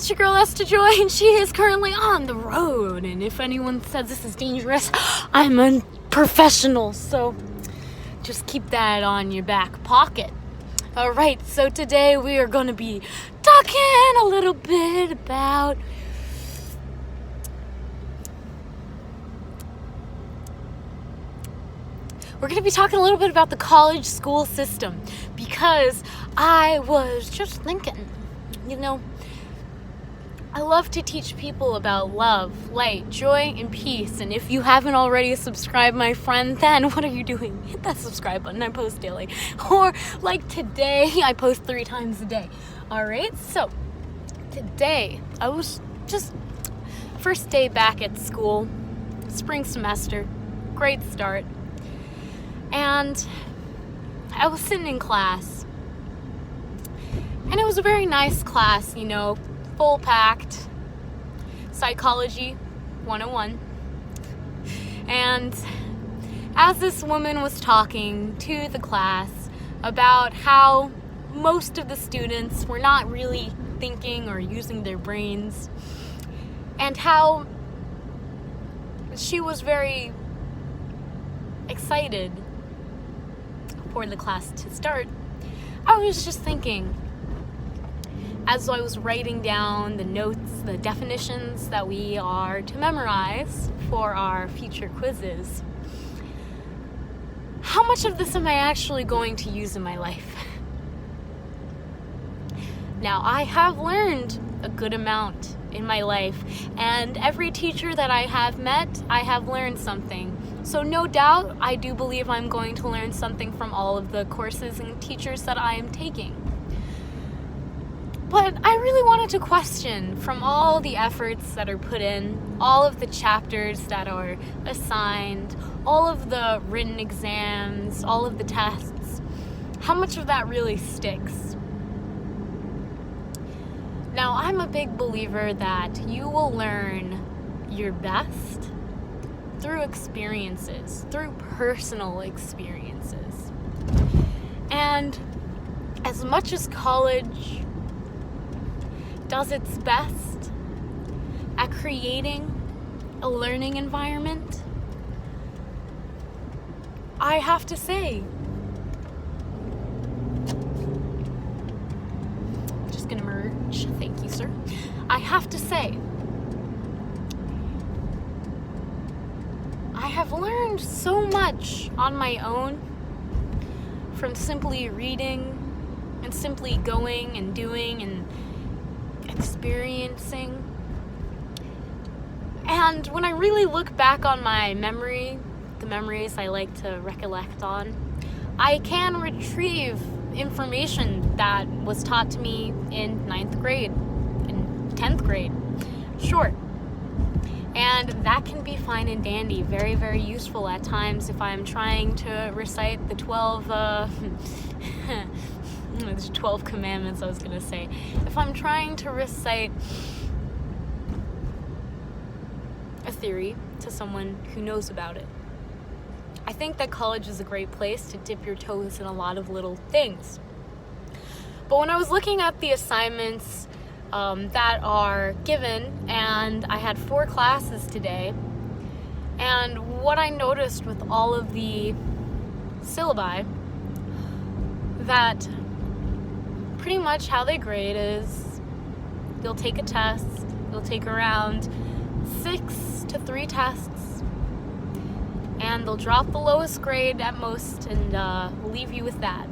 it's your girl Esther Joy, and she is currently on the road. And if anyone says this is dangerous, I'm a professional, so just keep that on your back pocket. Alright, so today we are going to be talking a little bit about the college school system, because I was just thinking, I love to teach people about love, light, joy, and peace. And if you haven't already subscribed, my friend, then what are you doing? Hit that subscribe button. I post daily. Or like today, I post 3 times a day. Alright, so today, I was just first day back at school, spring semester, great start. And I was sitting in class, and it was a very nice class, full packed, Psychology 101. And as this woman was talking to the class about how most of the students were not really thinking or using their brains, and how she was very excited for the class to start, I was just thinking, as I was writing down the notes, the definitions that we are to memorize for our future quizzes, how much of this am I actually going to use in my life? Now, I have learned a good amount in my life, and every teacher that I have met, I have learned something. So no doubt, I do believe I'm going to learn something from all of the courses and teachers that I am taking. But I really wanted to question, from all the efforts that are put in, all of the chapters that are assigned, all of the written exams, all of the tests, how much of that really sticks? Now, I'm a big believer that you will learn your best through experiences, through personal experiences. And as much as college does its best at creating a learning environment, I have to say, just gonna merge, thank you, sir. I have to say, I have learned so much on my own from simply reading and simply going and doing and experiencing. And when I really look back on my memory, the memories I like to recollect on, I can retrieve information that was taught to me in 9th grade, in 10th grade, short. And that can be fine and dandy, very, very useful at times if I'm trying to recite the 12 there's 12 commandments, I was going to say. If I'm trying to recite a theory to someone who knows about it. I think that college is a great place to dip your toes in a lot of little things. But when I was looking at the assignments that are given, and I had 4 classes today, and what I noticed with all of the syllabi, that pretty much how they grade is you'll take a test, you'll take around 6 to 3 tests, and they'll drop the lowest grade at most and leave you with that.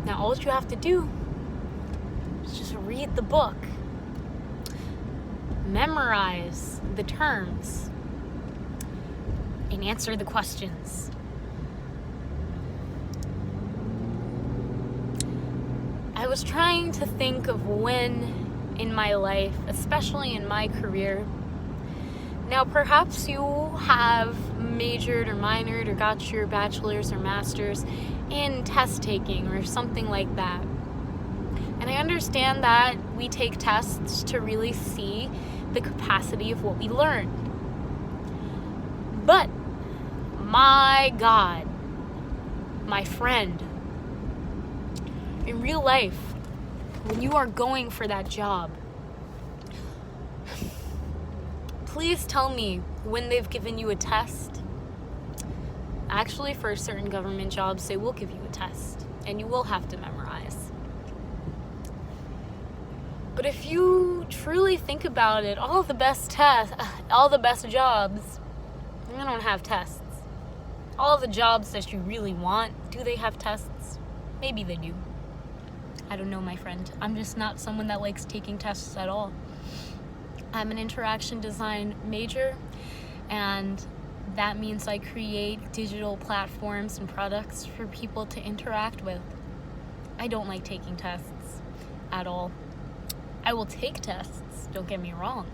Now all you have to do is just read the book, memorize the terms, and answer the questions. I was trying to think of when in my life, especially in my career. Now, perhaps you have majored or minored or got your bachelor's or master's in test taking or something like that. And I understand that we take tests to really see the capacity of what we learn. But, my God, my friend, in real life, when you are going for that job, please tell me when they've given you a test. Actually, for certain government jobs, they will give you a test, and you will have to memorize. But if you truly think about it, all the best jobs, they don't have tests. All the jobs that you really want, do they have tests? Maybe they do. I don't know, my friend. I'm just not someone that likes taking tests at all. I'm an interaction design major, and that means I create digital platforms and products for people to interact with. I don't like taking tests at all. I will take tests, don't get me wrong.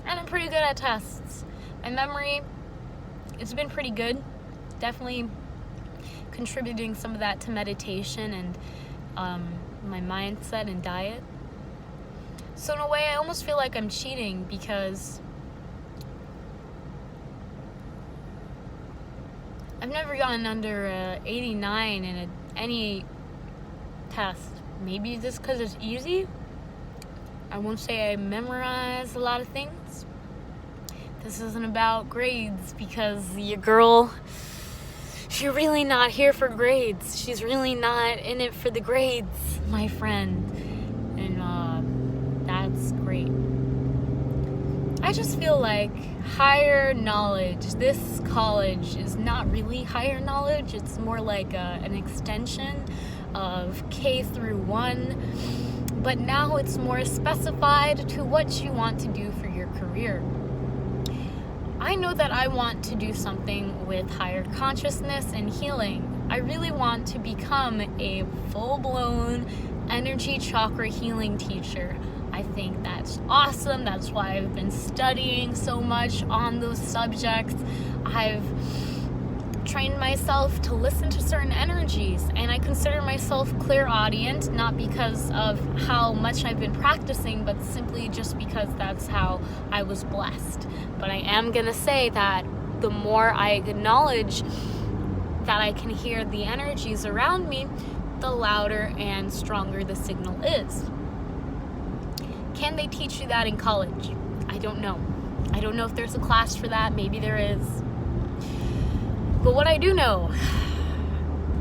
And I'm pretty good at tests. My memory, it's been pretty good. Definitely contributing some of that to meditation and my mindset and diet. So in a way, I almost feel like I'm cheating because I've never gotten under 89 in any test. Maybe just because it's easy. I won't say I memorize a lot of things. This isn't about grades because your girl, she's really not here for grades. She's really not in it for the grades, my friend. And that's great. I just feel like higher knowledge, this college is not really higher knowledge. It's more like an extension of K through 1. But now it's more specified to what you want to do for your career. I know that I want to do something with higher consciousness and healing. I really want to become a full-blown energy chakra healing teacher. I think that's awesome. That's why I've been studying so much on those subjects. I've trained myself to listen to certain energies, and I consider myself clairaudient, not because of how much I've been practicing, but simply just because that's how I was blessed. But I am gonna say that the more I acknowledge that I can hear the energies around me, the louder and stronger the signal is. Can they teach you that in college? I don't know. I don't know if there's a class for that. Maybe there is. But what I do know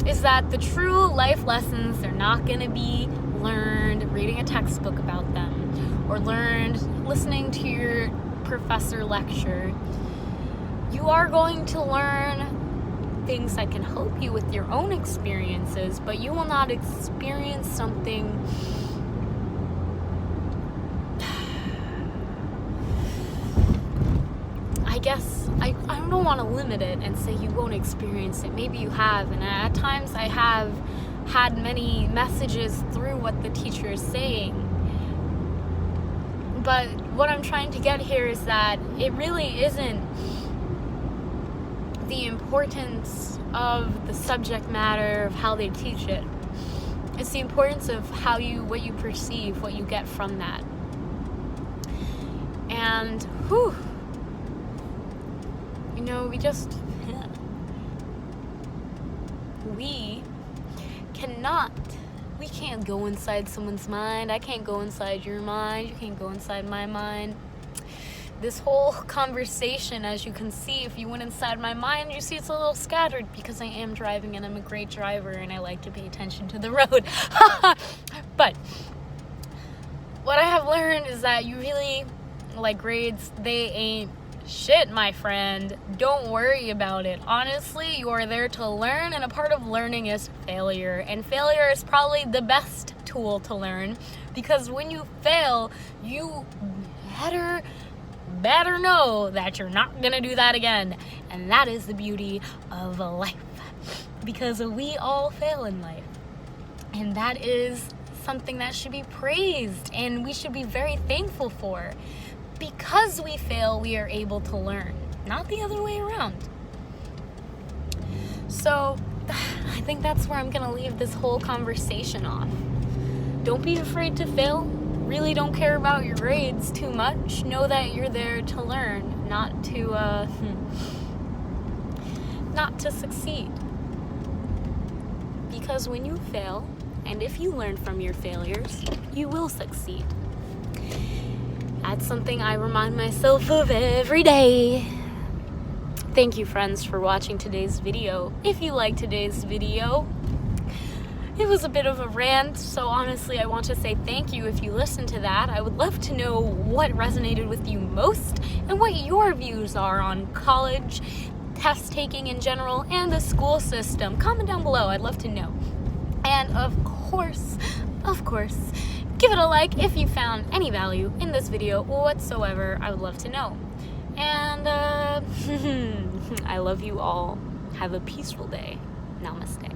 is that the true life lessons are not going to be learned reading a textbook about them or learned listening to your professor lecture. You are going to learn things that can help you with your own experiences, but you will not experience something I guess I don't want to limit it and say you won't experience it. Maybe you have, and at times I have had many messages through what the teacher is saying. But what I'm trying to get here is that it really isn't the importance of the subject matter, of how they teach it. It's the importance of what you perceive, what you get from that. And we can't go inside someone's mind. I can't go inside your mind. You can't go inside my mind. This whole conversation, as you can see, if you went inside my mind, you see it's a little scattered because I am driving and I'm a great driver and I like to pay attention to the road. But what I have learned is that you really, like grades, they ain't shit, my friend. Don't worry about it. Honestly, you are there to learn, and a part of learning is failure. And failure is probably the best tool to learn, because when you fail, you better know that you're not gonna do that again. And that is the beauty of life, because we all fail in life. And that is something that should be praised, and we should be very thankful for. Because we fail, we are able to learn, not the other way around. So I think that's where I'm gonna leave this whole conversation off. Don't be afraid to fail. Really don't care about your grades too much. Know that you're there to learn, not to succeed. Because when you fail, And if you learn from your failures, you will succeed. That's something I remind myself of every day. Thank you, friends, for watching today's video. If you liked today's video, it was a bit of a rant, so honestly, I want to say thank you if you listened to that. I would love to know what resonated with you most and what your views are on college, test taking in general, and the school system. Comment down below, I'd love to know. And of course, give it a like if you found any value in this video whatsoever. I would love to know. And I love you all. Have a peaceful day. Namaste.